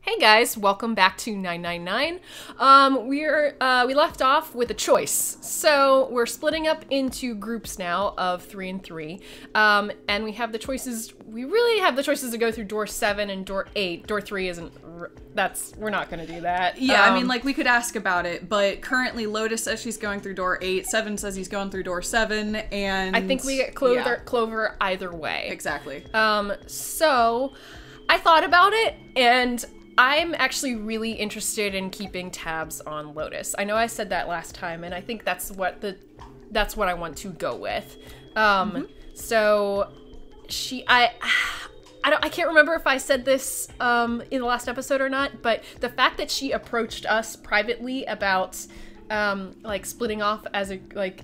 Hey guys, welcome back to 999. We left off with a choice. So we're splitting up into groups now of 3 and 3. And we have the choices, we really have the choices to go through door 7 and door 8. Door 3 isn't, we're not gonna do that. Yeah, I mean, like, we could ask about it, but currently Lotus says she's going through door 8, 7 says he's going through door 7, and... I think we get Clover either way. Exactly. So I thought about it, and I'm actually really interested in keeping tabs on Lotus. I know I said that last time, and I think that's what I want to go with. So I can't remember if I said this in the last episode or not, but the fact that she approached us privately about like splitting off as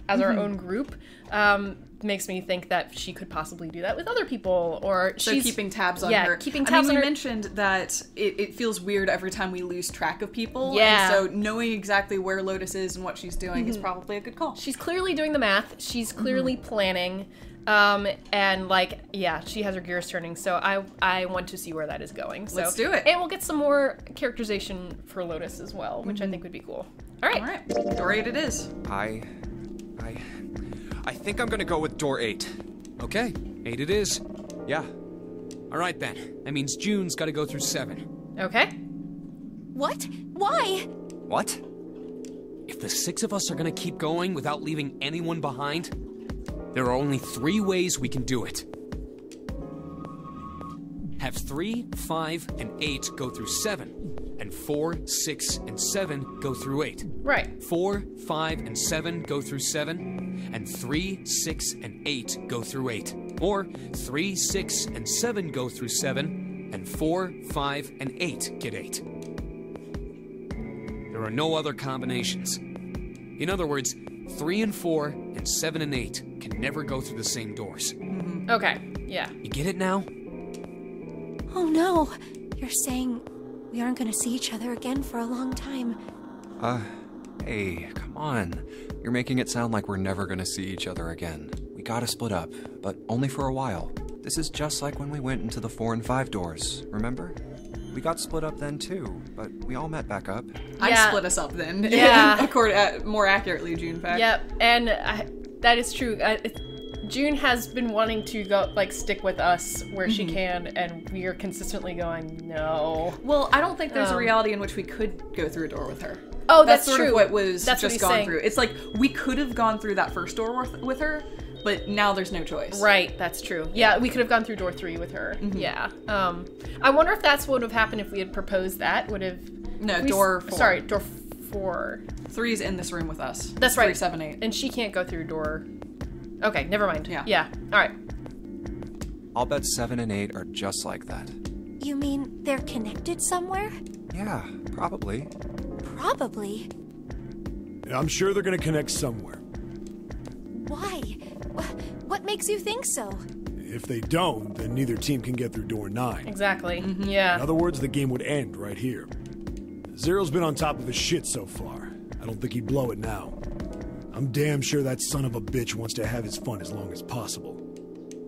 our own group makes me think that she could possibly do that with other people, or so she's keeping tabs on her. Keeping tabs on her. We mentioned that it feels weird every time we lose track of people. Yeah. And so knowing exactly where Lotus is and what she's doing is probably a good call. She's clearly doing the math. She's clearly planning. And like, yeah, she has her gears turning. So I want to see where that is going. So let's do it. And we'll get some more characterization for Lotus as well, which I think would be cool. All right. All right. Door 8 it is. I think I'm gonna go with door 8. Okay, 8 it is. Yeah. All right then. That means June's got to go through 7. Okay. What? Why? What? If the 6 of us are gonna keep going without leaving anyone behind, there are only 3 ways we can do it. Have 3, 5, and 8 go through 7, and 4, 6, and 7 go through 8. Right. 4, 5, and 7 go through 7, and 3, 6, and 8 go through 8. Or 3, 6, and 7 go through 7, and 4, 5, and 8 get 8. There are no other combinations. In other words, 3 and 4 and 7 and 8 can never go through the same doors. Okay. Yeah. You get it now? Oh no! You're saying we aren't gonna see each other again for a long time. Hey, come on. You're making it sound like we're never gonna see each other again. We gotta split up, but only for a while. This is just like when we went into the 4 and 5 doors, remember? We got split up then too, but we all met back up. I split us up then. Yeah. More accurately, June fact. Yep. And that is true. June has been wanting to go, like, stick with us where she can, and we are consistently going, no. Well, I don't think there's a reality in which we could go through a door with her. Oh, that's sort true. of what was that's just what gone saying. through. It's like, we could have gone through that first door with her, but now there's no choice. Right, that's true. Yeah, we could have gone through door 3 with her. Yeah. I wonder if that's what would have happened if we had proposed that. Door 4. Sorry, door 4. 3's in this room with us. That's right. 3, 7, 8. And she can't go through door... Okay, never mind. Yeah. Yeah. All right. I'll bet 7 and 8 are just like that. You mean they're connected somewhere? Yeah, probably. Probably. I'm sure they're gonna connect somewhere. Why? What makes you think so? If they don't, then neither team can get through door 9. Exactly. Yeah. In other words, the game would end right here. Zero's been on top of his shit so far. I don't think he'd blow it now. I'm damn sure that son of a bitch wants to have his fun as long as possible.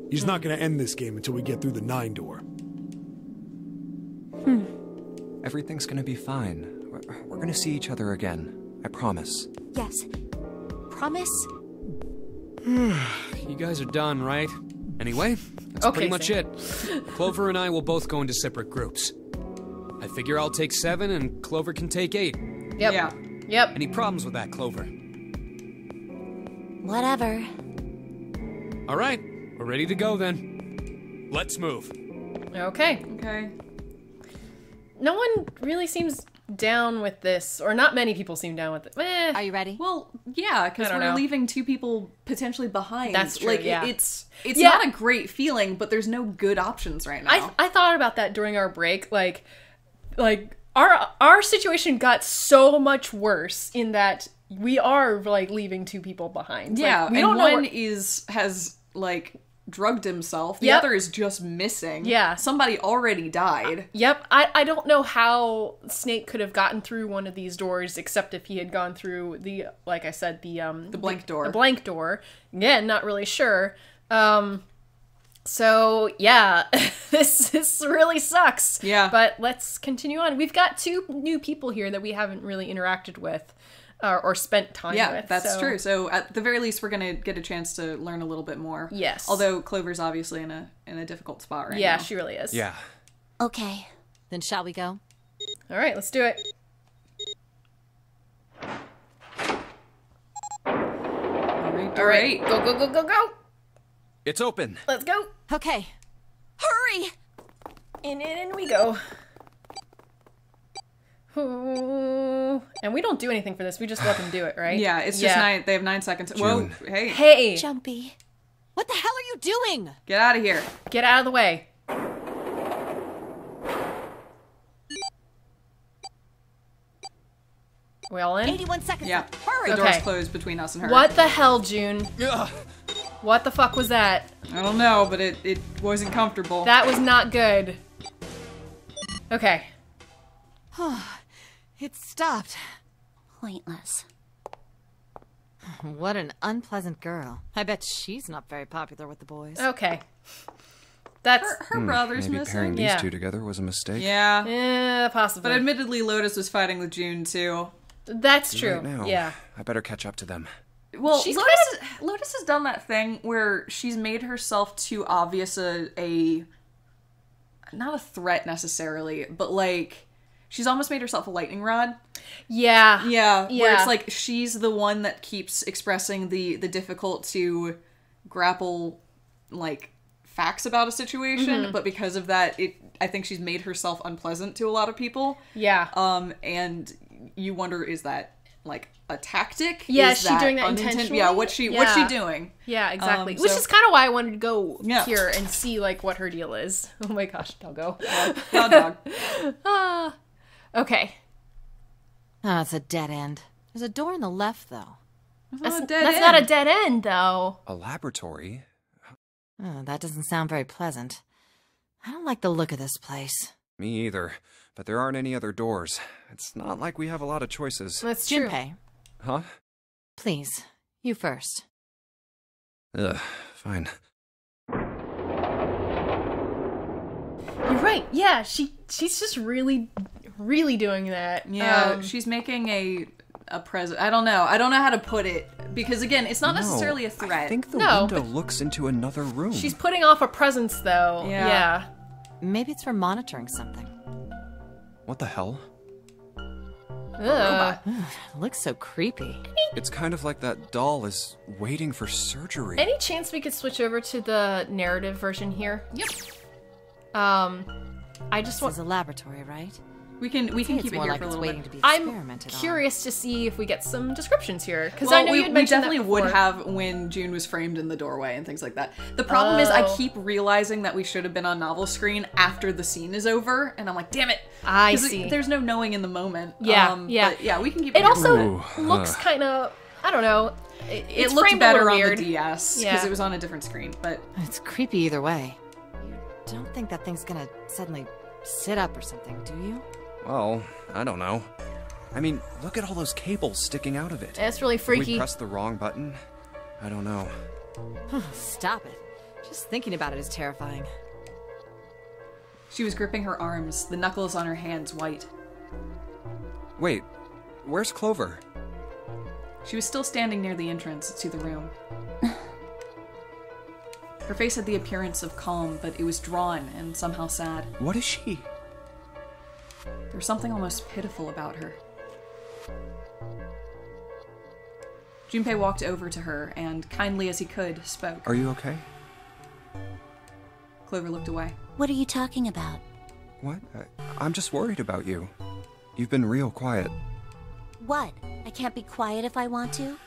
He's not gonna end this game until we get through the 9 door. Everything's gonna be fine. We're gonna see each other again. I promise. Yes. Promise? You guys are done, right? Anyway, that's pretty much it. Clover and I will both go into separate groups. I figure I'll take 7 and Clover can take 8. Yep. Yeah. Yep. Any problems with that, Clover? Whatever. All right, we're ready to go then. Let's move. Okay. Okay. No one really seems down with this, or not many people seem down with it. Are you ready? Well, yeah, because we're leaving 2 people potentially behind. That's true, Like, yeah. it's not a great feeling, but there's no good options right now. I thought about that during our break. Like our situation got so much worse in that we are, like, leaving 2 people behind. Yeah, like, we and don't know one has, like, drugged himself. The Yep. other is just missing. Yeah. Somebody already died. Yep. I don't know how Snake could have gotten through one of these doors except if he had gone through the, like I said, the blank door. The blank door. Again, not really sure. So, yeah, this really sucks. Yeah. But let's continue on. We've got 2 new people here that we haven't really interacted with or spent time with. Yeah, that's true. So at the very least, we're going to get a chance to learn a little bit more. Yes. Although Clover's obviously in a difficult spot right now. Yeah, she really is. Yeah. Okay, then shall we go? All right, let's do it. All right. Go, go, go, go, go. It's open. Let's go. Okay. Hurry! In we go. Ooh. And we don't do anything for this. We just let them do it, right? Yeah, it's just 9. They have 9 seconds. Whoa, June. hey. Hey, Jumpy. What the hell are you doing? Get out of here. get out of the way. We all in? 81 seconds Yeah. left. Hurry! The door's Okay. closed between us and her. What the hell, June? Ugh. What the fuck was that? I don't know, but it wasn't comfortable. That was not good. Okay. It stopped. Pointless. What an unpleasant girl. I bet she's not very popular with the boys. Okay. That's her brother's Maybe missing. pairing these Yeah. 2 together was a mistake. Yeah. possibly. But admittedly, Lotus was fighting with June, too. That's true. Right now, Yeah. I better catch up to them. Well, She's Lotus has done that thing where she's made herself too obvious a not a threat necessarily, but like she's almost made herself a lightning rod. Yeah. Yeah, where Yeah. it's like she's the one that keeps expressing the difficult to grapple like facts about a situation, but because of that, I think she's made herself unpleasant to a lot of people. Yeah. And you wonder, is that like a tactic? Yeah, is is she doing that uninten- intentionally? Yeah, what's she doing? Yeah, exactly. So- Which is kind of why I wanted to go Yeah. here and see like what her deal is. Oh my gosh, I'll go. Dog. Okay. Oh, it's a dead end. There's a door on the left, though. That's dead not a end. dead end though. A laboratory? Oh, that doesn't sound very pleasant. I don't like the look of this place. Me either. But there aren't any other doors. It's not like we have a lot of choices. That's true. Junpei, Huh? please, you first. Ugh, fine. You're right. Yeah, she's just really doing that. Yeah, she's making a present. I don't know how to put it because again, it's not No, necessarily a threat. I think the No, window but- looks into another room. She's putting off a presence though. Yeah. Yeah. Maybe it's for monitoring something. What the hell? Ugh. It looks so creepy. It's kind of like that doll is waiting for surgery. Any chance we could switch over to the narrative version here? Yep. I just This want. is a laboratory, right? We can It's keep it more here like for a it's little waiting bit. to be I'm experimented on. curious to see if we get some descriptions here because Well, I know we you'd mentioned definitely that would before. have when June was framed in the doorway and things like that. The problem is I Oh. keep realizing that we should have been on novel screen after the scene is over, and I'm like, damn it. I 'Cause see. There's no knowing in the moment. Yeah, yeah. But yeah, we can keep it It here. also Ooh, looks kind of. I don't know. It It's looked framed a better little on weird. the DS because Yeah. it was on a different screen, but It's creepy either way. You don't think that thing's gonna suddenly sit up or something, do you? Well, I don't know. I mean, look at all those cables sticking out of it. It's really If we freaky. pressed the wrong button? I don't know. Stop it. Just thinking about it is terrifying. she was gripping her arms, the knuckles on her hands white. Wait, where's Clover? She was still standing near the entrance to the room. Her face had the appearance of calm, but it was drawn and somehow sad. What is she? There was something almost pitiful about her. Junpei walked over to her and, kindly as he could, spoke. Are you okay? Clover looked away. What are you talking about? What? I'm just worried about you. You've been real quiet. What? I can't be quiet if I want to?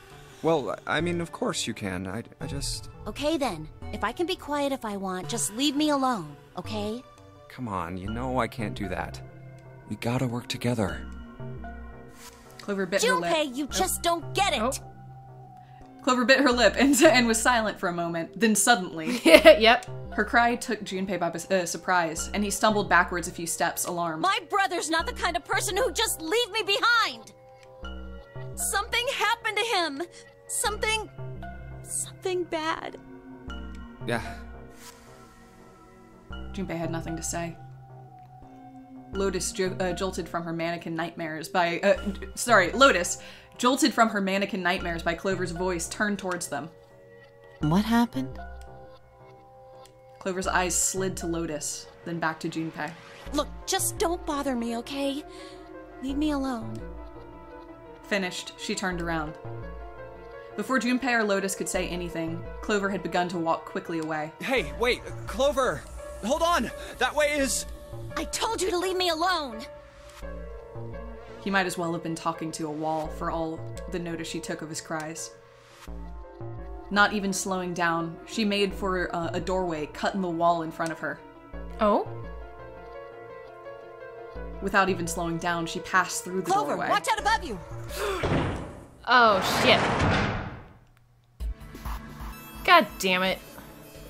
Well, I mean, of course you can. I just... Okay then. If I can be quiet if I want, just leave me alone, okay? Come on, you know I can't do that. We gotta work together. Clover bit her lip. Junpei, you just don't get it! Oh. Clover bit her lip and was silent for a moment. Then suddenly, Yep. her cry took Junpei by surprise, and he stumbled backwards a few steps, alarmed. My brother's not the kind of person who'd just leave me behind! Something happened to him! Something bad. Yeah. Junpei had nothing to say. Lotus jolted from her mannequin nightmares by... Lotus jolted from her mannequin nightmares by Clover's voice, turned towards them. What happened? Clover's eyes slid to Lotus, then back to Junpei. Look, just don't bother me, okay? Leave me alone. Finished, she turned around. Before Junpei or Lotus could say anything, Clover had begun to walk quickly away. Hey, wait, Clover! Hold on! That way is... I told you to leave me alone! He might as well have been talking to a wall for all the notice she took of his cries. Not even slowing down, she made for a doorway cut in the wall in front of her. Oh? Without even slowing down, she passed through the Clover, doorway. watch out above you! Oh, shit. God damn it.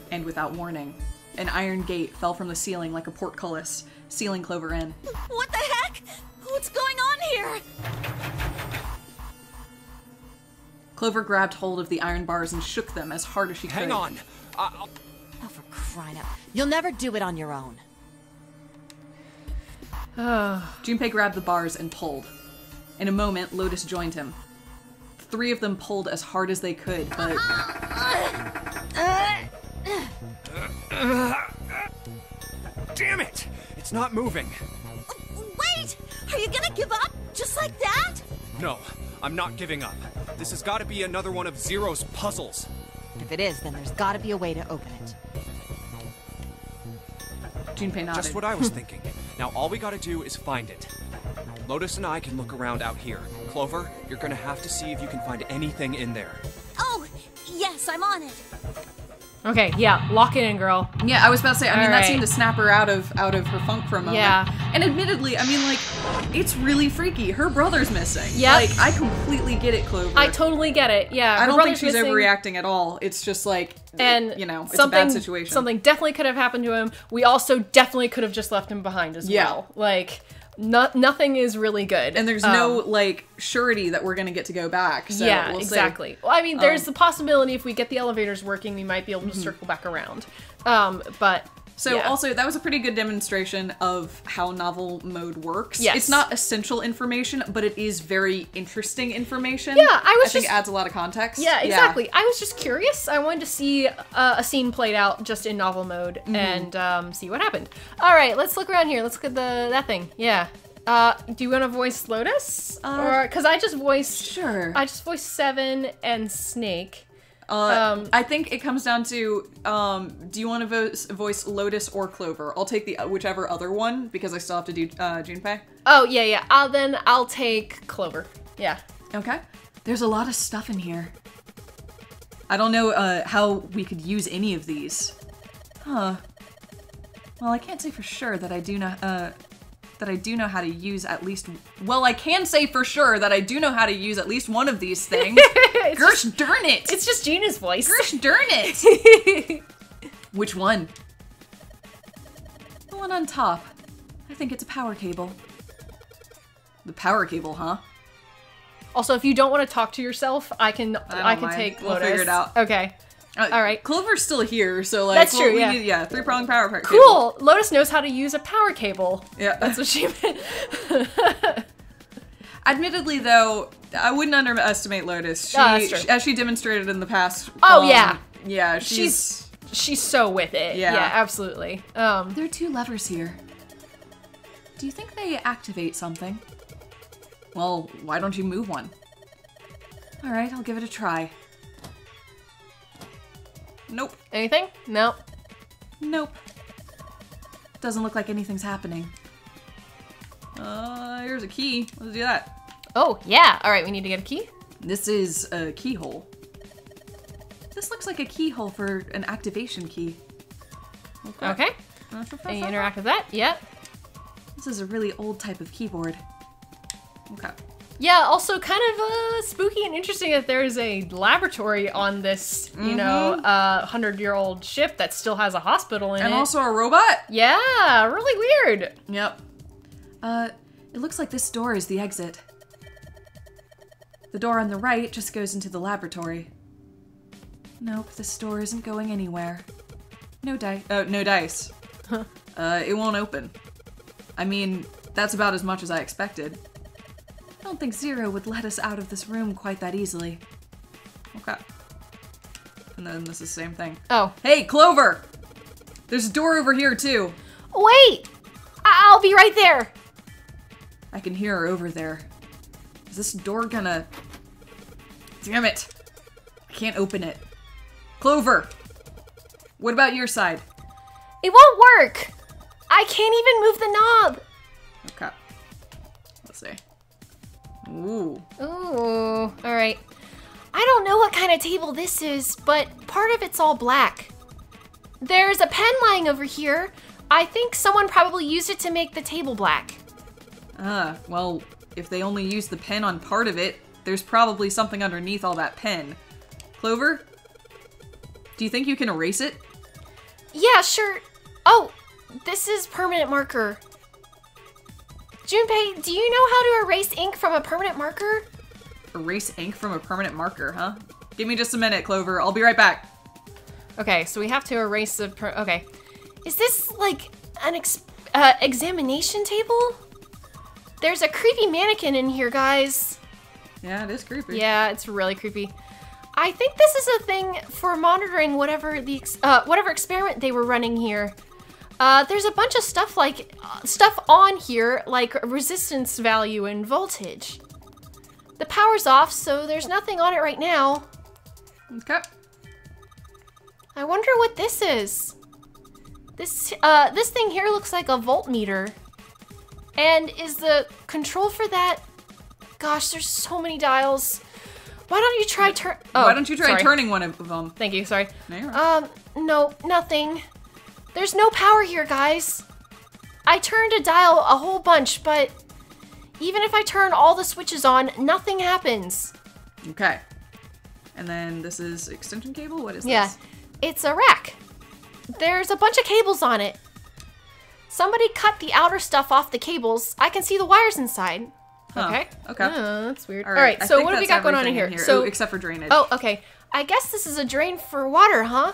And without warning, an iron gate fell from the ceiling like a portcullis, sealing Clover in. What the heck? What's going on here? Clover grabbed hold of the iron bars and shook them as hard as she could. Hang on! Oh, for crying out. You'll never do it on your own. Junpei grabbed the bars and pulled. In a moment, Lotus joined him. The three of them pulled as hard as they could, but... Damn it! It's not moving. Wait! Are you gonna give up? Just like that? No, I'm not giving up. This has got to be another one of Zero's puzzles. If it is, then there's gotta be a way to open it. Junpei nodded. Just what I was thinking. Now all we gotta do is find it. Lotus and I can look around out here. Clover, you're gonna have to see if you can find anything in there. Oh, yes, I'm on it. Okay, yeah, lock it in, girl. Yeah, I was about to say, I mean, All that right. seemed to snap her out of her funk for a moment. Yeah. And admittedly, I mean, like, it's really freaky. Her brother's missing. Yep. Like, I completely get it, Clover. I totally get it, yeah. I her don't think brother's she's missing, overreacting at all. It's just like, and you know, it's a something, bad situation. Something definitely could have happened to him. We also definitely could have just left him behind as Yeah. well. Like, nothing is really good. And there's no, like, surety that we're gonna get to go back. So yeah, we'll see. exactly. Well, I mean, there's the possibility if we get the elevators working, we might be able to circle back around. But So yeah. also, that was a pretty good demonstration of how novel mode works. Yes. It's not essential information, but it is very interesting information. Yeah, I think just- adds a lot of context. Yeah, exactly. I was just curious. I wanted to see a scene played out just in novel mode and see what happened. All right, let's look around here. Let's look at that thing. Yeah. Do you want to voice Lotus? Or because I just voiced. Sure. I just voiced Seven and Snake. I think it comes down to, do you want to voice Lotus or Clover? I'll take the whichever other one, because I still have to do Junpei. Oh yeah. I'll take Clover. Yeah. Okay. There's a lot of stuff in here. I don't know how we could use any of these. Huh. Well, I can't say for sure that I do know how to use at least... Well, I can say for sure that I do know how to use at least one of these things. Gersh darn it! It's just Gina's voice. Gersh darn it! Which one? The one on top. I think it's a power cable. The power cable, huh? Also, if you don't want to talk to yourself, I can mind. take We'll Lotus. figure it out. Okay. All right. Clover's still here, so like... That's true, yeah. We need, three-prong power cable. Cool. Lotus knows how to use a power cable. Yeah. That's what she meant. Admittedly, though, I wouldn't underestimate Lotus. that's true. As she demonstrated in the past. Oh, yeah. Yeah, She's so with it. Yeah. Yeah, absolutely. There are two levers here. Do you think they activate something? Well, why don't you move one? Alright, I'll give it a try. Nope. Anything? No. Nope. Doesn't look like anything's happening. Here's a key. Let's do that. Oh, yeah. All right, we need to get a key. This is a keyhole. This looks like a keyhole for an activation key. Okay. And you interact with that. Yeah. This is a really old type of keyboard. Okay. Yeah, also kind of spooky and interesting that there's a laboratory on this, you know, 100-year-old ship that still has a hospital in it. And also a robot? Yeah, really weird. Yep. It looks like this door is the exit. The door on the right just goes into the laboratory. Nope, this door isn't going anywhere. No dice. Oh, no dice. It won't open. I mean, that's about as much as I expected. I don't think Zero would let us out of this room quite that easily. Okay. And then this is the same thing. Oh. Hey, Clover! There's a door over here, too. Wait! I'll be right there. I can hear her over there. Is this door gonna... Damn it! I can't open it. Clover! What about your side? It won't work. I can't even move the knob. Okay. Let's see. Ooh. Ooh, alright. I don't know what kind of table this is, but part of it's all black. There's a pen lying over here. I think someone probably used it to make the table black. Well, if they only used the pen on part of it, there's probably something underneath all that pen. Clover? Do you think you can erase it? Yeah, sure. Oh, this is permanent marker. Junpei, do you know how to erase ink from a permanent marker? Erase ink from a permanent marker, huh? Give me just a minute, Clover. I'll be right back. Okay, so we have to erase the... Okay. Is this like an examination table? There's a creepy mannequin in here, guys. Yeah, it is creepy. Yeah, it's really creepy. I think this is a thing for monitoring whatever the whatever experiment they were running here. There's a bunch of stuff like stuff on here, like resistance value and voltage. The power's off, so there's nothing on it right now. Okay. I wonder what this is. This thing here looks like a voltmeter. And is the control for that? Gosh, there's so many dials. Why don't you try Why don't you try sorry. turning one of them? Thank you, sorry. No, you're right. No, nothing. There's no power here, guys. I turned a dial a whole bunch, but even if I turn all the switches on, nothing happens. Okay. And then this is extension cable? What is Yeah, this? it's a rack. There's a bunch of cables on it. Somebody cut the outer stuff off the cables. I can see the wires inside. Huh. Okay. Okay. That's weird. All Alright, I so think what do we that's got going on in everything here? So, Ooh, except for drainage. Oh, okay. I guess this is a drain for water, huh?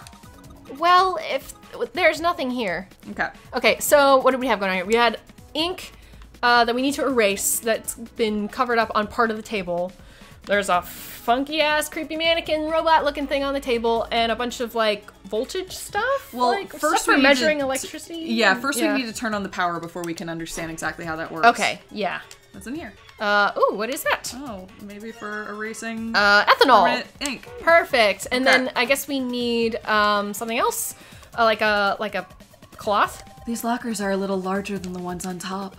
Well, if there's nothing here. Okay. okay, so what do we have going on here? We had ink that we need to erase that's been covered up on part of the table. There's a funky ass creepy mannequin robot looking thing on the table and a bunch of like voltage stuff. Well, like, first stuff for we need measuring to- electricity. Yeah, first we need to turn on the power before we can understand exactly how that works. Okay, yeah. What's in here? Ooh, what is that? Oh, maybe for erasing Ethanol. permanent ink. Perfect. And Okay. then I guess we need something else, like a cloth. These lockers are a little larger than the ones on top.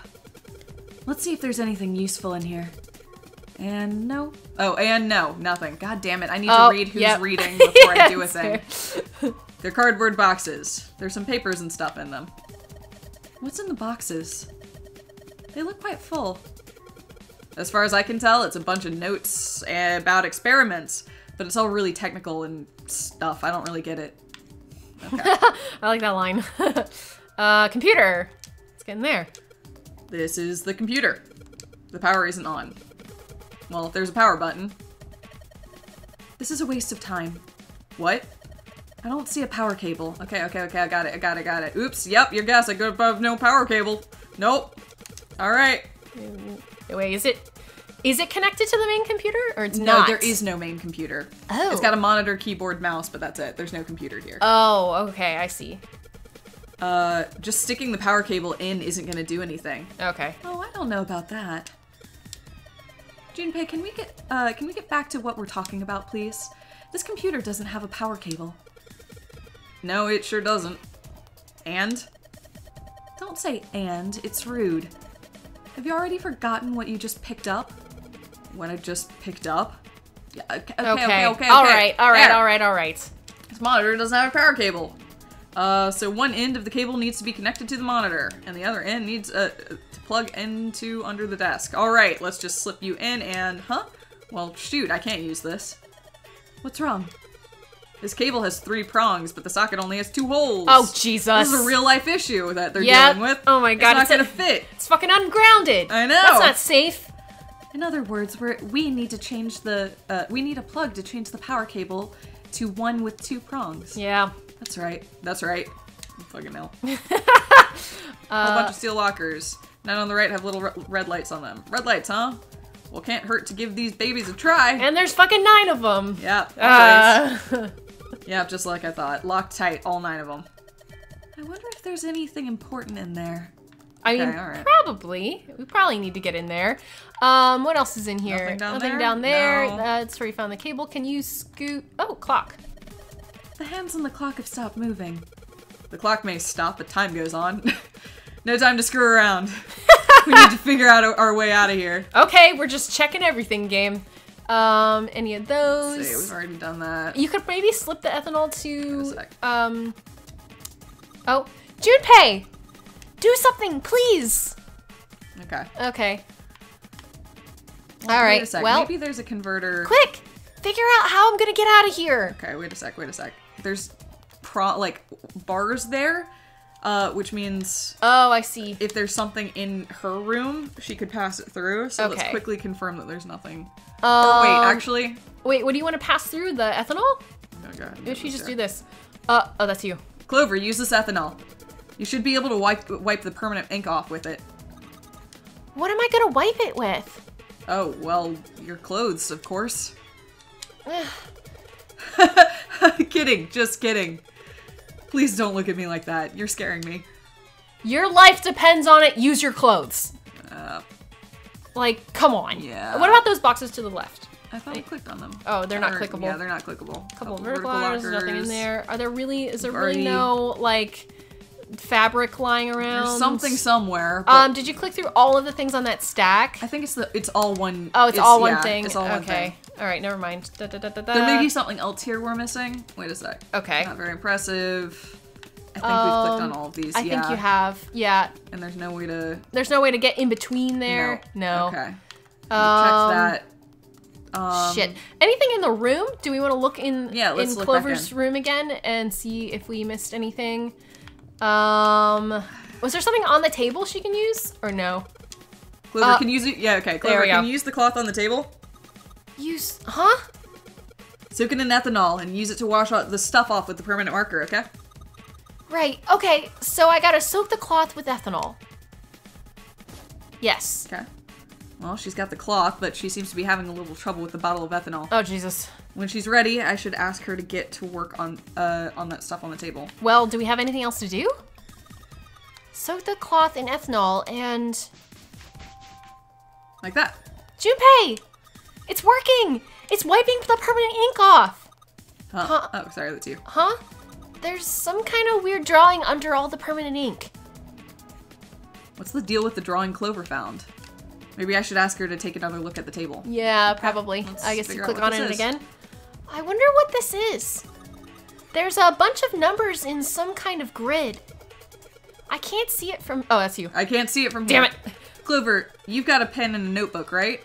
Let's see if there's anything useful in here. And no. Oh, and no, nothing. God damn it, I need to read who's yep. reading before I do a That's thing. They're cardboard boxes. There's some papers and stuff in them. What's in the boxes? They look quite full. As far as I can tell, it's a bunch of notes about experiments, but it's all really technical and stuff. I don't really get it. Okay. I like that line. Computer. Let's get in there. This is the computer. The power isn't on. Well, there's a power button. This is a waste of time. What? I don't see a power cable. Okay, I got it. Oops, yep, your guess. I go above no power cable. Nope. Alright. Wait, is it connected to the main computer or it's No, not? there is no main computer. Oh. It's got a monitor, keyboard, mouse, but that's it. There's no computer here. Oh, okay, I see. Just sticking the power cable in isn't gonna do anything. Okay. Oh, I don't know about that. Junpei, can we get back to what we're talking about, please? This computer doesn't have a power cable. No, it sure doesn't. And? Don't say and, it's rude. Have you already forgotten what you just picked up? What I just picked up? Yeah, okay. All right. This monitor doesn't have a power cable. So one end of the cable needs to be connected to the monitor, and the other end needs to plug into under the desk. Alright, let's just slip you in and... Huh? Well, shoot, I can't use this. What's wrong? This cable has 3 prongs, but the socket only has 2 holes. Oh, Jesus. This is a real-life issue that they're Yep. dealing with. Oh my God, It's not gonna fit. It's fucking ungrounded. I know. That's not safe. In other words, we need to change the... we need a plug to change the power cable to one with 2 prongs. Yeah. That's right. That's right. Fucking hell. A whole bunch of steel lockers. None on the right have little red lights on them. Red lights, huh? Well, can't hurt to give these babies a try. And there's fucking 9 of them. Yep. Always. Yep, just like I thought. Locked tight, all 9 of them. I wonder if there's anything important in there. I mean, alright. probably. We probably need to get in there. What else is in here? Nothing down there. No. That's where we found the cable. Can you scoot? Oh, clock. The hands on the clock have stopped moving. The clock may stop, but time goes on. No time to screw around. We need to figure out our way out of here. Okay, we're just checking everything, game. Any of those? Let's see, we've already done that. You could maybe slip the ethanol to, Wait a sec. oh, Junpei! Do something, please! Okay. Okay. Wait Alright, a sec. well, Maybe there's a converter. quick! Figure out how I'm gonna get out of here! Okay, wait a sec. There's bars there, which means Oh, I see. if there's something in her room, she could pass it through. So let's Okay. quickly confirm that there's nothing. Or wait, actually. Wait, what do you want to pass through? The ethanol? Oh, God, Maybe you just here. do this. Oh, that's you. Clover, use this ethanol. You should be able to wipe the permanent ink off with it. What am I gonna wipe it with? Oh, well, your clothes, of course. Kidding, just kidding. Please don't look at me like that. You're scaring me. Your life depends on it. Use your clothes. Like, come on. Yeah. What about those boxes to the left? I thought I clicked on them. Oh, they're not clickable. Yeah, they're not clickable. Couple vertical lockers, there's nothing in lockers. there. Is there really already- no, like, fabric lying around? There's something somewhere. But Did you click through all of the things on that stack? I think it's all one. Oh, it's all one yeah, thing. It's all one okay. thing. All right, never mind. Da, da, da, da, da. There may be something else here we're missing. Wait a sec. Okay. Not very impressive. I think we've clicked on all of these. I think you have. Yeah. And there's no way to. There's no way to get in between there. No. Okay. Check that. Shit. Anything in the room? Do we want to look in Yeah, let's in look Clover's back in. room again and see if we missed anything? Was there something on the table she can use or no? Clover, can you use it? Yeah, okay. Clover, we go. can you use the cloth on the table? Use, huh? Soak it in ethanol and use it to wash out the stuff off with the permanent marker, okay? Right. Okay. So I gotta soak the cloth with ethanol. Yes. Okay. Well, she's got the cloth, but she seems to be having a little trouble with the bottle of ethanol. Oh Jesus. When she's ready, I should ask her to get to work on that stuff on the table. Well, do we have anything else to do? Soak the cloth in ethanol and Like that. Junpei! It's working! It's wiping the permanent ink off! Huh. Oh, sorry, that's you. Huh? There's some kind of weird drawing under all the permanent ink. What's the deal with the drawing Clover found? Maybe I should ask her to take another look at the table. Yeah, probably. let's I guess you figure out click what on this it is. again. I wonder what this is. There's a bunch of numbers in some kind of grid. I can't see it from... Oh, that's you. I can't see it from here. Damn it. Clover, you've got a pen and a notebook, right?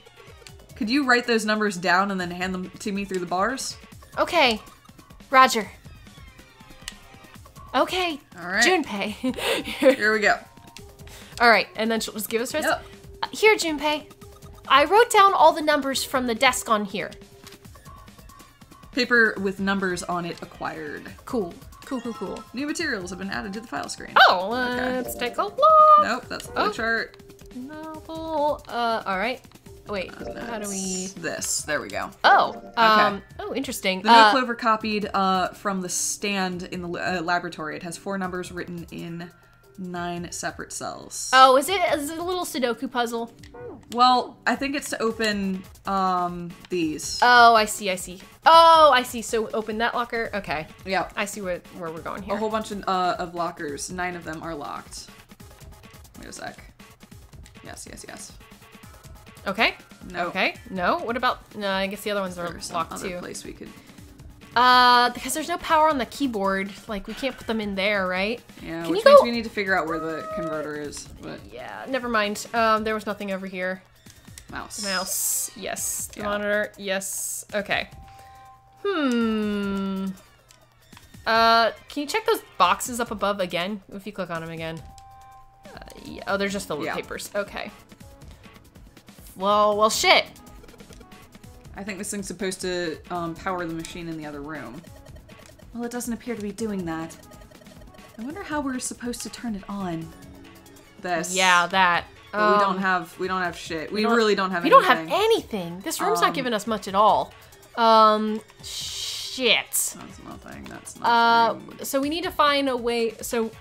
Could you write those numbers down and then hand them to me through the bars? Okay. Roger. Okay. All right. Junpei. Here we go. All right, and then she'll just give us hers. Yep. Here, Junpei. I wrote down all the numbers from the desk on here. Paper with numbers on it acquired. Cool. Cool. New materials have been added to the file screen. Oh, let's take a look. Nope, that's the chart. Novel. All right. Wait, how do we... This. There we go. Oh, Okay. oh, interesting. The note Clover copied from the stand in the laboratory. It has 4 numbers written in 9 separate cells. Oh, is it a little Sudoku puzzle? Well, I think it's to open these. Oh, I see. Oh, I see. So open that locker. Okay. Yeah. I see where we're going here. A whole bunch of lockers. 9 of them are locked. Wait a sec. Yes. Okay. No. Okay. No. What about? No, I guess the other ones are There's some locked other too. place we could. Because there's no power on the keyboard. Like we can't put them in there, right? Yeah, Can which you means go? we need to figure out where the converter is. But Yeah. Never mind. There was nothing over here. mouse. Mouse. Yes. The Yeah. monitor. Yes. Okay. Can you check those boxes up above again? If you click on them again. Yeah. Oh, they're just filled with Yeah. papers. Okay. Well, shit. I think this thing's supposed to power the machine in the other room. Well, it doesn't appear to be doing that. I wonder how we're supposed to turn it on. This. Yeah, that. But we don't have shit. We really don't have we anything. don't have anything. This room's not giving us much at all. Shit. That's nothing. That's nothing. So we need to find a way. So,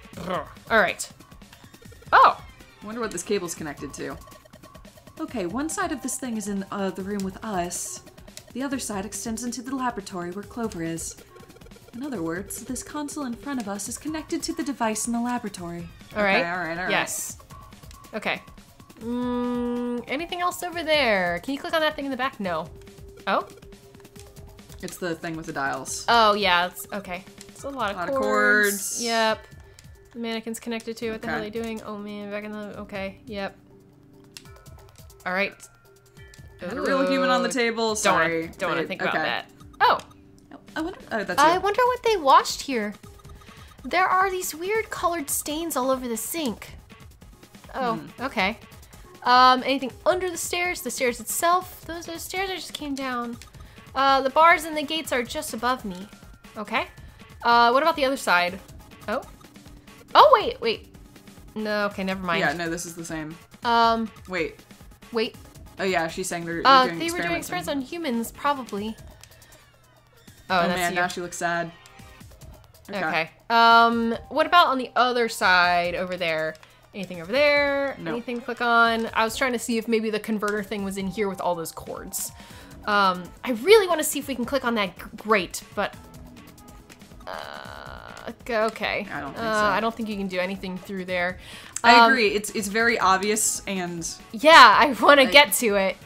alright. Oh! I wonder what this cable's connected to. Okay, one side of this thing is in the room with us. The other side extends into the laboratory where Clover is. In other words, this console in front of us is connected to the device in the laboratory. Alright. Okay, alright. Yes. Okay. Anything else over there? Can you click on that thing in the back? No. Oh? It's the thing with the dials. Oh, yeah. It's, okay. It's a lot of cords. cords. Yep. The mannequin's connected to. What the hell are Okay. they doing? Oh, man. Back in the... Okay. Yep. Alright. Had a real human on the table. Sorry. Don't want to but- think about okay. that. Oh! I wonder... Oh, that's I you. wonder what they washed here. There are these weird colored stains all over the sink. Oh, okay. Anything under the stairs? The stairs itself? Those are the stairs I just came down. The bars and the gates are just above me. Okay. What about the other side? Oh. Oh, wait. No, okay, never mind. Yeah, no, this is the same. Wait. Wait. Oh yeah, she's saying they're doing They were doing experiments on humans, probably. Oh, Oh that's man, you. now she looks sad. Okay. What about on the other side over there? Anything over there? No. Anything to click on? I was trying to see if maybe the converter thing was in here with all those cords. I really want to see if we can click on that grate, but... okay. I don't think so. I don't think you can do anything through there. I agree. It's very obvious and Yeah, I want to get to it.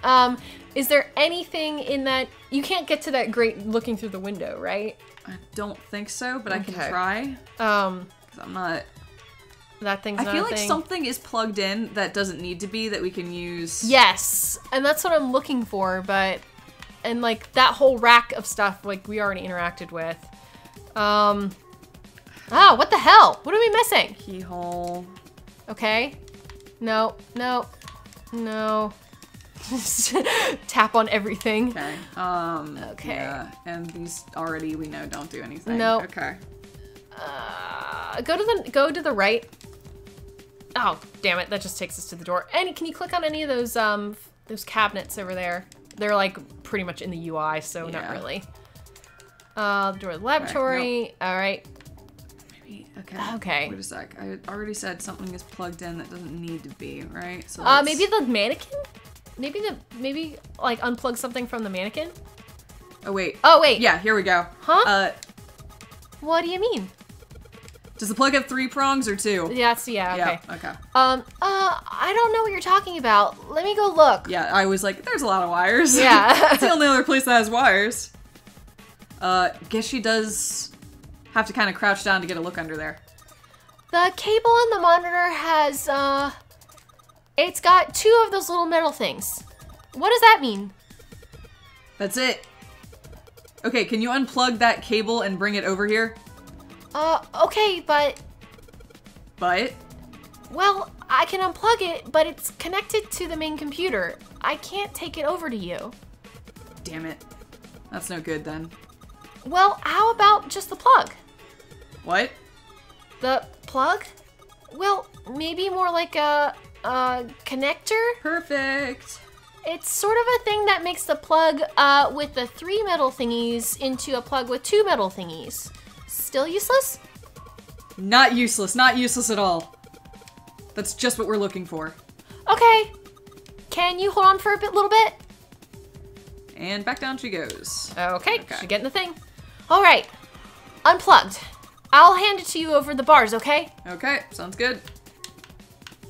Is there anything in that... You can't get to that grate looking through the window, right? I don't think so, but I can Okay. try. 'Cause I'm not... That thing's I not feel a like thing. something is plugged in that doesn't need to be that we can use. Yes, and that's what I'm looking for, but... And, like, that whole rack of stuff, like, we already interacted with. Oh, what the hell? What are we missing? Keyhole. Okay. No. Tap on everything. Okay. Okay. Yeah, and these already we know don't do anything. Nope. Okay. Go to the right. Oh, damn it! That just takes us to the door. And can you click on any of those cabinets over there? They're like pretty much in the UI, so not Yeah. really. The door of the laboratory. All right. Maybe. Okay. Okay. Wait a sec. I already said something is plugged in that doesn't need to be, right? So Maybe the mannequin. Maybe like unplug something from the mannequin. Oh wait. Oh wait. Yeah. Here we go. Huh? What do you mean? Does the plug have 3 prongs or 2? Yeah. Okay. Yeah. Okay. I don't know what you're talking about. Let me go look. Yeah. I was like, there's a lot of wires. Yeah. It's the only other place that has wires. Guess she does have to kind of crouch down to get a look under there. The cable on the monitor has, it's got 2 of those little metal things. What does that mean? That's it. Okay, can you unplug that cable and bring it over here? Okay, but, But well, I can unplug it, but it's connected to the main computer. I can't take it over to you. damn it. That's no good then. Well, how about just the plug? What? The plug? Well, maybe more like a connector? Perfect. It's sort of a thing that makes the plug with the 3 metal thingies into a plug with 2 metal thingies. Still useless? Not useless. Not useless at all. That's just what we're looking for. Okay. Can you hold on for a little bit? And back down she goes. Okay. Okay. She's getting the thing. All right. Unplugged. I'll hand it to you over the bars, okay? Okay, sounds good.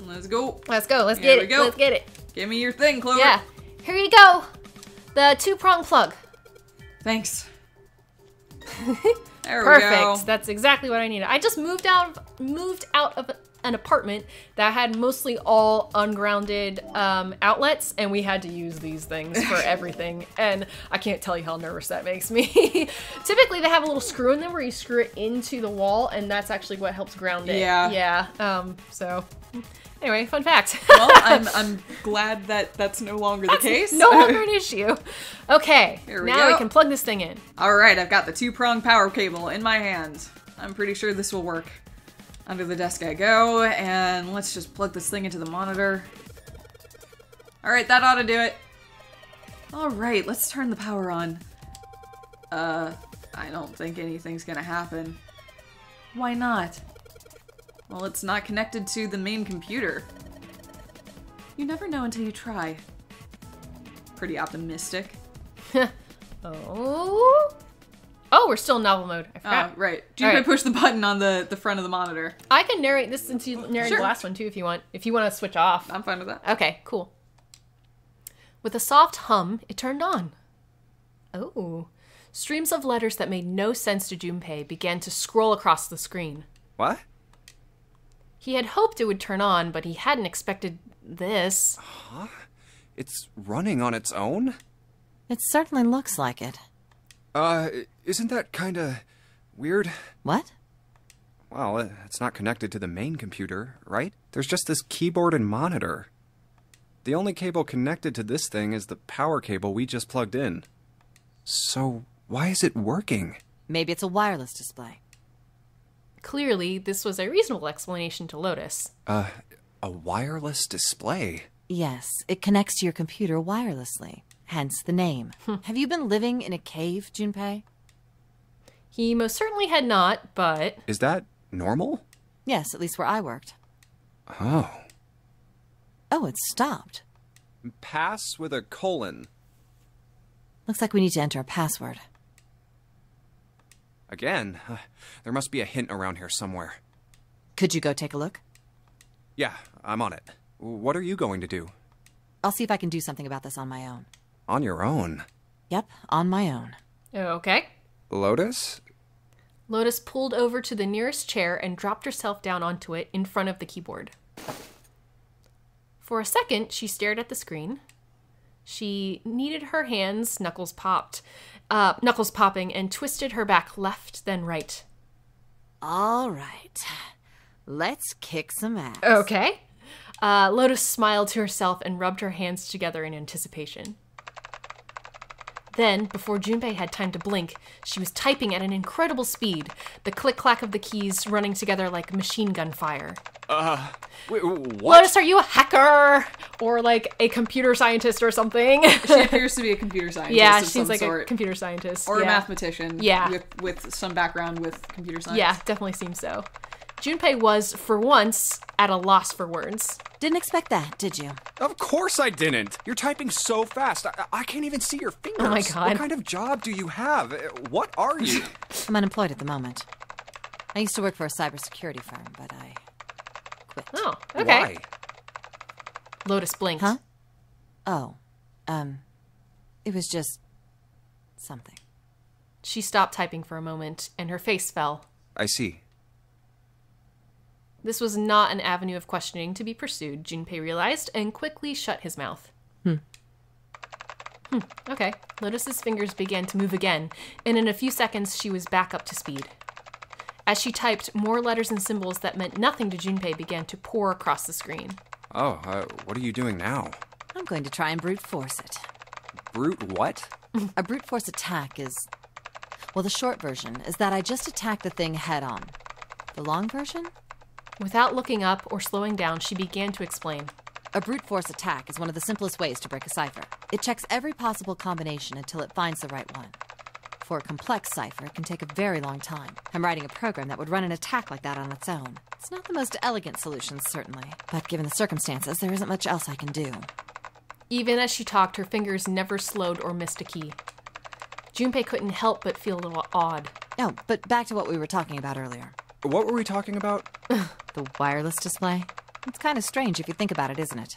Let's go. Let's go. Let's Here get we it. go. Let's get it. Give me your thing, Clover. Yeah. Here you go. The 2-prong plug. Thanks. There we Perfect. go. That's exactly what I needed. I just moved out of an apartment that had mostly all ungrounded outlets, and we had to use these things for everything. And I can't tell you how nervous that makes me. Typically, they have a little screw in them where you screw it into the wall, and that's actually what helps ground it. Yeah. Yeah. So, anyway, fun fact. Well, I'm glad that that's no longer the case. No longer an issue. Okay. Here we now go. we can plug this thing in. All right, I've got the 2-prong power cable in my hand. I'm pretty sure this will work. Under the desk I go, and let's just plug this thing into the monitor. Alright, that ought to do it. Alright, let's turn the power on. I don't think anything's gonna happen. Why not? Well, it's not connected to the main computer. You never know until you try. Pretty optimistic. Oh, we're still in novel mode. I forgot. Right. Junpei pushed the button on the front of the monitor. I can narrate this since you narrated the last one too if you want. If you want to switch off. I'm fine with that. Okay, cool. With a soft hum, it turned on. Oh. Streams of letters that made no sense to Junpei began to scroll across the screen. What? He had hoped it would turn on, but he hadn't expected this. Huh? It's running on its own? It certainly looks like it. Isn't that kinda weird? What? Well, it's not connected to the main computer, right? There's just this keyboard and monitor. The only cable connected to this thing is the power cable we just plugged in. So, why is it working? Maybe it's a wireless display. Clearly, this was a reasonable explanation to Lotus. A wireless display? Yes, it connects to your computer wirelessly. Hence the name. Have you been living in a cave, Junpei? He most certainly had not, but... Is that normal? Yes, at least where I worked. Oh. Oh, it stopped. Pass with a colon. Looks like we need to enter a password. Again? There must be a hint around here somewhere. Could you go take a look? Yeah, I'm on it. What are you going to do? I'll see if I can do something about this on my own. On your own? Yep, on my own. Okay. Lotus? Lotus pulled over to the nearest chair and dropped herself down onto it in front of the keyboard. For a second, she stared at the screen. She kneaded her hands, knuckles popping, and twisted her back left, then right. All right. Let's kick some ass. Okay. Lotus smiled to herself and rubbed her hands together in anticipation. Then, before Junpei had time to blink, she was typing at an incredible speed, the click-clack of the keys running together like machine gun fire. Wait, what? Lotus, are you a hacker? Or like a computer scientist or something? She appears to be a computer scientist Yeah, of she some seems like sort. a computer scientist. Or yeah. a mathematician. Yeah. With some background with computer science. Yeah, definitely seems so. Junpei was, for once, at a loss for words. Didn't expect that, did you? Of course I didn't. You're typing so fast. I can't even see your fingers. Oh my God. What kind of job do you have? What are you? I'm unemployed at the moment. I used to work for a cybersecurity firm, but I quit. Oh, okay. Why? Lotus blinked. Huh? Oh, it was just something. She stopped typing for a moment, and her face fell. I see. This was not an avenue of questioning to be pursued, Junpei realized, and quickly shut his mouth. Okay. Lotus's fingers began to move again, and in a few seconds she was back up to speed. As she typed, more letters and symbols that meant nothing to Junpei began to pour across the screen. Oh, what are you doing now? I'm going to try and brute force it. Brute what? A brute force attack is... Well, the short version is that I just attack the thing head on. The long version? Without looking up or slowing down, she began to explain. A brute force attack is one of the simplest ways to break a cipher. It checks every possible combination until it finds the right one. For a complex cipher, it can take a very long time. I'm writing a program that would run an attack like that on its own. It's not the most elegant solution, certainly, but given the circumstances, there isn't much else I can do. Even as she talked, her fingers never slowed or missed a key. Junpei couldn't help but feel a little odd. Oh, but back to what we were talking about earlier. What were we talking about? The wireless display? It's kind of strange if you think about it, isn't it?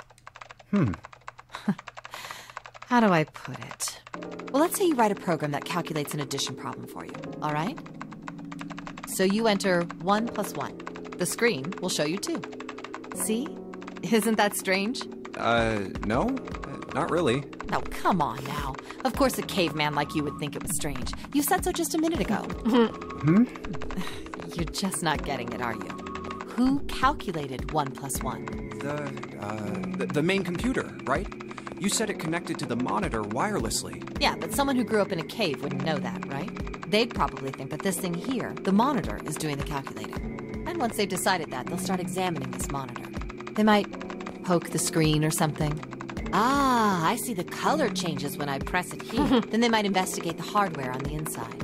How do I put it? Well, let's say you write a program that calculates an addition problem for you, all right? So you enter 1 + 1. The screen will show you 2. See? Isn't that strange? No, not really. No, come on now. Of course a caveman like you would think it was strange. You said so just a minute ago. You're just not getting it, are you? Who calculated 1 + 1? The main computer, right? You said it connected to the monitor wirelessly. Yeah, but someone who grew up in a cave wouldn't know that, right? They'd probably think that this thing here, the monitor, is doing the calculating. And once they've decided that, they'll start examining this monitor. They might poke the screen or something. Ah, I see the color changes when I press it here. Then they might investigate the hardware on the inside.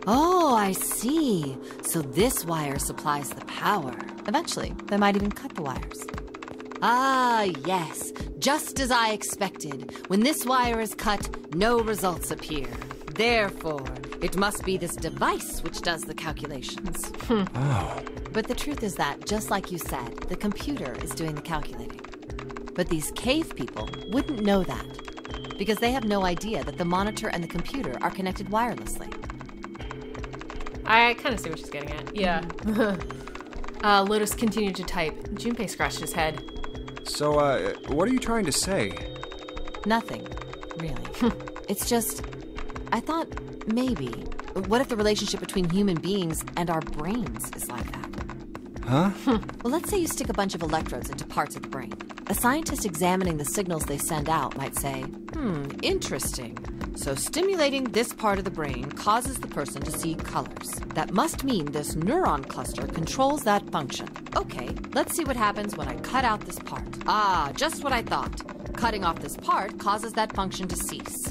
Oh, I see. So this wire supplies the power. Eventually, they might even cut the wires. Ah, yes. Just as I expected. When this wire is cut, no results appear. Therefore, it must be this device which does the calculations. Oh. But the truth is that, just like you said, the computer is doing the calculating. But these cave people wouldn't know that, because they have no idea that the monitor and the computer are connected wirelessly. I kind of see what she's getting at. Yeah. Lotus continued to type. Junpei scratched his head. So, what are you trying to say? Nothing, really. It's just, I thought maybe, what if the relationship between human beings and our brains is like that? Huh? Well, let's say you stick a bunch of electrodes into parts of the brain. A scientist examining the signals they send out might say, interesting. So stimulating this part of the brain causes the person to see colors. That must mean this neuron cluster controls that function. Okay, let's see what happens when I cut out this part. Ah, just what I thought. Cutting off this part causes that function to cease.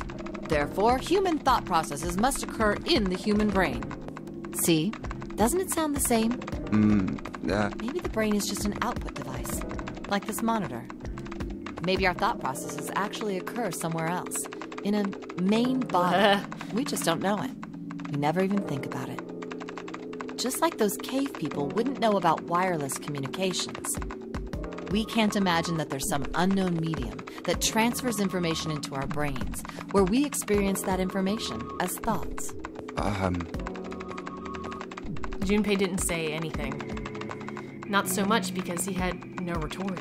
Therefore, human thought processes must occur in the human brain. See? Doesn't it sound the same? Maybe the brain is just an output device, like this monitor. Maybe our thought processes actually occur somewhere else, in a main body. We just don't know it. We never even think about it. Just like those cave people wouldn't know about wireless communications. We can't imagine that there's some unknown medium that transfers information into our brains, where we experience that information as thoughts. Junpei didn't say anything. Not so much because he had no retort.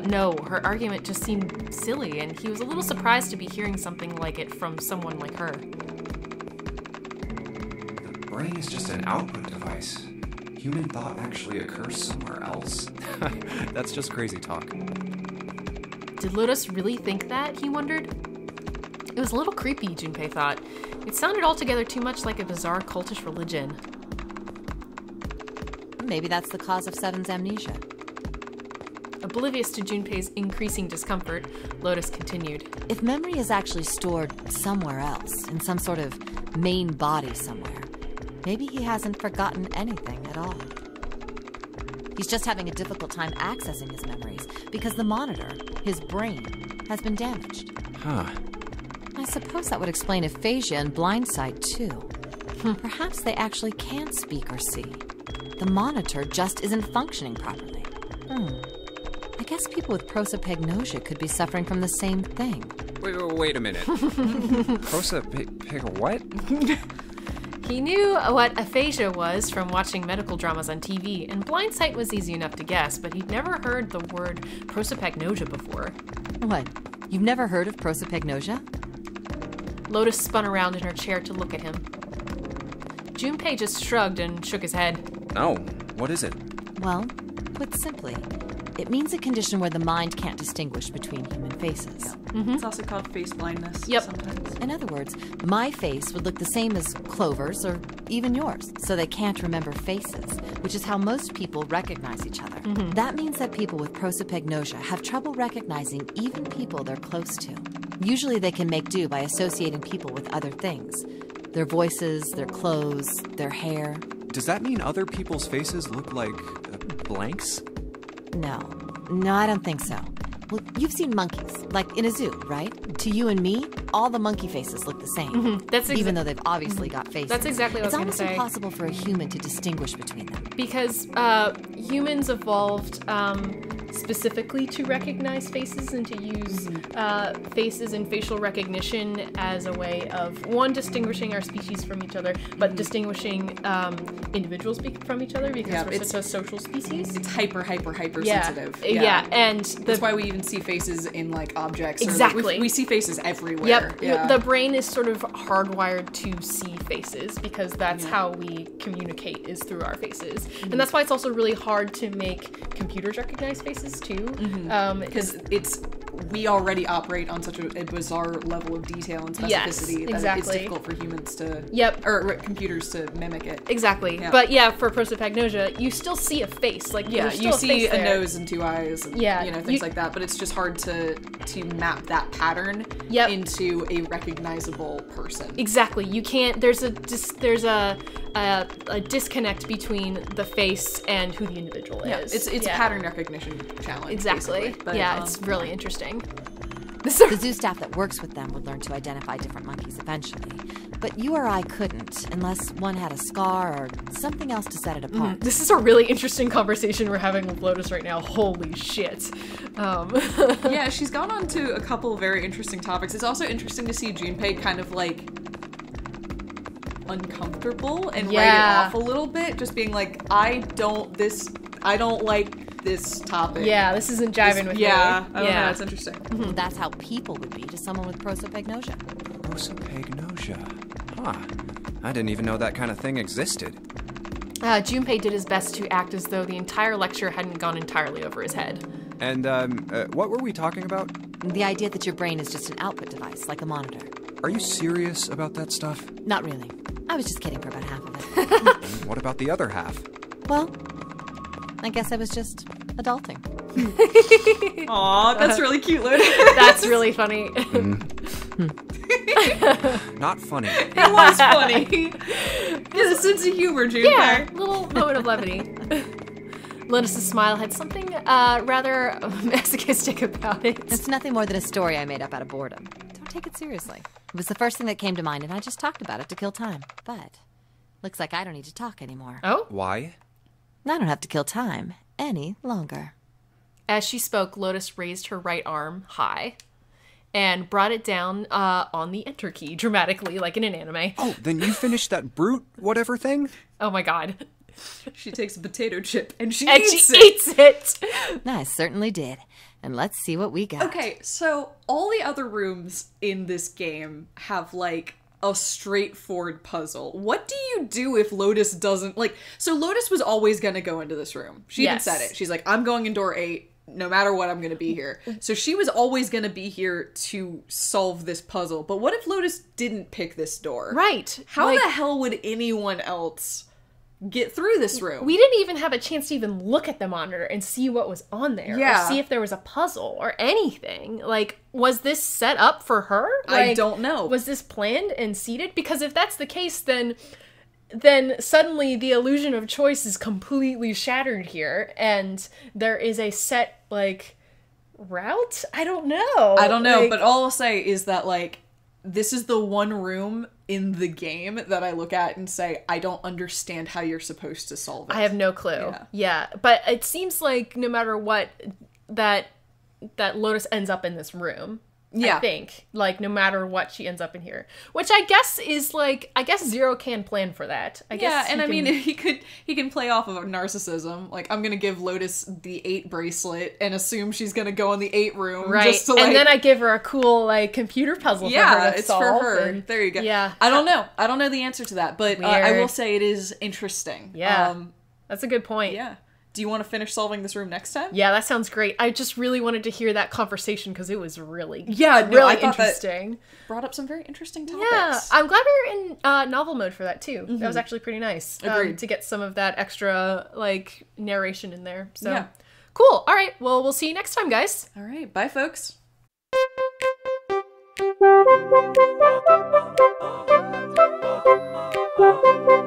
No, her argument just seemed silly, and he was a little surprised to be hearing something like it from someone like her. The brain is just an output device. Human thought actually occurs somewhere else. That's just crazy talk. Did Lotus really think that, he wondered? It was a little creepy, Junpei thought. It sounded altogether too much like a bizarre cultish religion. Maybe that's the cause of Seven's amnesia. Oblivious to Junpei's increasing discomfort, Lotus continued. If memory is actually stored somewhere else, in some sort of main body somewhere, maybe he hasn't forgotten anything at all. He's just having a difficult time accessing his memories because the monitor, his brain, has been damaged. Huh. I suppose that would explain aphasia and blindsight, too. Perhaps they actually can speak or see. The monitor just isn't functioning properly. I guess people with prosopagnosia could be suffering from the same thing. Wait a minute. What? He knew what aphasia was from watching medical dramas on TV, and blindsight was easy enough to guess, but he'd never heard the word prosopagnosia before. What? You've never heard of prosopagnosia? Lotus spun around in her chair to look at him. Junpei just shrugged and shook his head. No. What is it? Well, put simply, it means a condition where the mind can't distinguish between human faces. It's also called face blindness sometimes. In other words, my face would look the same as Clover's or even yours, so they can't remember faces, which is how most people recognize each other. That means that people with prosopagnosia have trouble recognizing even people they're close to. Usually they can make do by associating people with other things. Their voices, their clothes, their hair. Does that mean other people's faces look like blanks? No, I don't think so. Well, you've seen monkeys, like in a zoo, right? To you and me, all the monkey faces look the same. Even though they've obviously got faces. That's exactly what I was going to say. It's almost impossible for a human to distinguish between them. Because humans evolved specifically to recognize faces and to use faces and facial recognition as a way of, one, distinguishing our species from each other, but distinguishing individuals from each other because we're such a social species. It's hyper sensitive. Yeah, and that's why we even see faces in like objects. Exactly. Or, like, we see faces everywhere. Yep. Yeah. The brain is sort of hardwired to see faces because that's how we communicate is through our faces. And that's why it's also really hard to make computers recognize faces too. Because we already operate on such a bizarre level of detail and specificity that it's difficult for humans to, or computers to mimic it. Exactly. Yeah. But yeah, for prosopagnosia, you still see a face. Like, yeah, you see a nose and 2 eyes, and, yeah, you know, things like that. But it's just hard to map that pattern into a recognizable person. Exactly. You can't. There's a disconnect between the face and who the individual is. It's a pattern recognition challenge. Exactly. But, it's really interesting. The zoo staff that works with them would learn to identify different monkeys eventually, but you or I couldn't unless one had a scar or something else to set it apart. This is a really interesting conversation we're having with Lotus right now. Holy shit. Yeah, she's gone on to a couple very interesting topics. It's also interesting to see Junpei kind of like uncomfortable and write it off a little bit, just being like, I don't like this topic. Yeah, this isn't jiving with me. Yeah, I don't know, that's interesting. That's how people would be to someone with prosopagnosia. Prosopagnosia? Huh. I didn't even know that kind of thing existed. Junpei did his best to act as though the entire lecture hadn't gone entirely over his head. And, what were we talking about? The idea that your brain is just an output device, like a monitor. Are you serious about that stuff? Not really. I was just kidding for about half of it. And what about the other half? Well, I guess I was just adulting. Aw, that's really cute, Lotus. That's really funny. Not funny. It was funny. There's a sense of humor, Junpei. Yeah, little moment of levity. Lotus's smile had something rather masochistic about it. It's nothing more than a story I made up out of boredom. Don't take it seriously. It was the first thing that came to mind, and I just talked about it to kill time. But looks like I don't need to talk anymore. Oh? Why? I don't have to kill time any longer. As she spoke, Lotus raised her right arm high and brought it down on the enter key dramatically, like in an anime. Oh, then you finished that brute whatever thing? Oh my god. She takes a potato chip and she eats it. I certainly did. And let's see what we got. Okay, so all the other rooms in this game have like a straightforward puzzle. What do you do if Lotus doesn't like? So Lotus was always gonna go into this room. She even said it. She's like, I'm going in door 8. No matter what, I'm gonna be here. So she was always gonna be here to solve this puzzle. But what if Lotus didn't pick this door? Right. How the hell would anyone else get through this room? We didn't even have a chance to even look at the monitor and see what was on there. Yeah. Or see if there was a puzzle or anything. Like, was this set up for her? Like, I don't know. Was this planned and seeded? Because if that's the case, then suddenly the illusion of choice is completely shattered here. And there is a set, like, route? I don't know. Like, but all I'll say is that, like, this is the one room in the game that I look at and say, I don't understand how you're supposed to solve it. I have no clue. Yeah. But it seems like no matter what, that Lotus ends up in this room. Yeah. I think. Like, no matter what, she ends up in here. Which I guess is, like, Zero can plan for that. I guess and I mean, he can play off of narcissism. Like, I'm gonna give Lotus the 8 bracelet and assume she's gonna go in the 8 room. Right. Just to, like, and then I give her a cool, like, computer puzzle for her to it's solve. for her. And, there you go. Yeah. I don't know. I don't know the answer to that, but I will say it is interesting. Yeah. That's a good point. Yeah. Do you want to finish solving this room next time? Yeah, that sounds great. I just really wanted to hear that conversation because it was really, I thought interesting. That brought up some very interesting topics. Yeah, I'm glad we were in novel mode for that too. That was actually pretty nice. Agreed. To get some of that extra, like, narration in there. So, yeah. Cool. All right. Well, we'll see you next time, guys. All right. Bye, folks. Thank you.